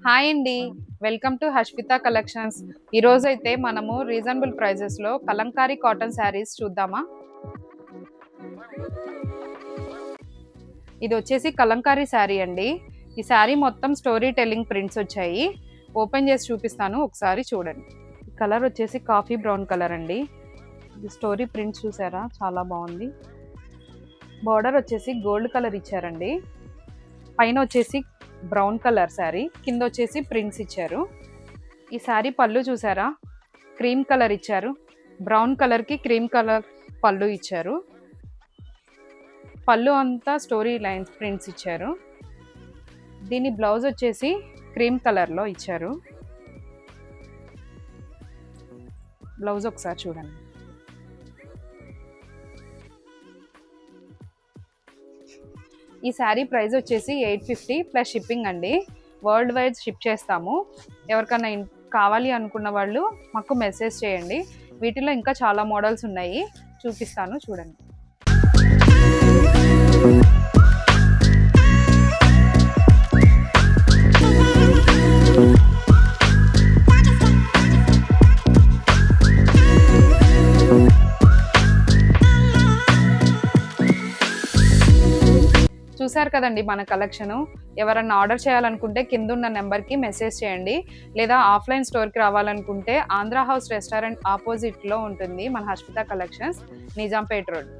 Hi అండి. Welcome to Hashmitha collections. ఈరోజు అయితే మనము రీజనబుల్ ప్రైజెస్లో కలంకారీ కాటన్ శారీస్ చూద్దామా. ఇది వచ్చేసి కలంకారీ శారీ అండి. ఈ శారీ మొత్తం స్టోరీ టెల్లింగ్ ప్రింట్స్ వచ్చాయి. ఓపెన్ చేసి చూపిస్తాను, ఒకసారి చూడండి. కలర్ వచ్చేసి కాఫీ బ్రౌన్ కలర్ అండి. ఇది స్టోరీ ప్రింట్స్ చూసారా, చాలా బాగుంది. బార్డర్ వచ్చేసి గోల్డ్ కలర్ ఇచ్చారండి. పైన వచ్చేసి బ్రౌన్ కలర్ శారీ, కింద వచ్చేసి ప్రింట్స్ ఇచ్చారు. ఈ శారీ పళ్ళు చూసారా, క్రీమ్ కలర్ ఇచ్చారు. బ్రౌన్ కలర్కి క్రీమ్ కలర్ పళ్ళు ఇచ్చారు. పళ్ళు అంతా స్టోరీ లైన్స్ ప్రింట్స్ ఇచ్చారు. దీని బ్లౌజ్ వచ్చేసి క్రీమ్ కలర్లో ఇచ్చారు. బ్లౌజ్ ఒకసారి చూడండి. ఈ శారీ ప్రైస్ వచ్చేసి 850 ప్లస్ షిప్పింగ్ అండి. వరల్డ్ వైడ్ షిప్ చేస్తాము. ఎవరికైనా కావాలి అనుకున్న వాళ్ళు మాకు మెసేజ్ చేయండి. వీటిలో ఇంకా చాలా మోడల్స్ ఉన్నాయి, చూపిస్తాను చూడండి. చూసారు కదండి మన కలెక్షను. ఎవరన్నా ఆర్డర్ చేయాలనుకుంటే కింద ఉన్న నెంబర్కి మెసేజ్ చేయండి. లేదా ఆఫ్లైన్ స్టోర్కి రావాలనుకుంటే ఆంధ్రా హౌస్ రెస్టారెంట్ ఆపోజిట్లో ఉంటుంది మన హష్మిత కలెక్షన్స్, నిజాంపేట్ రోడ్.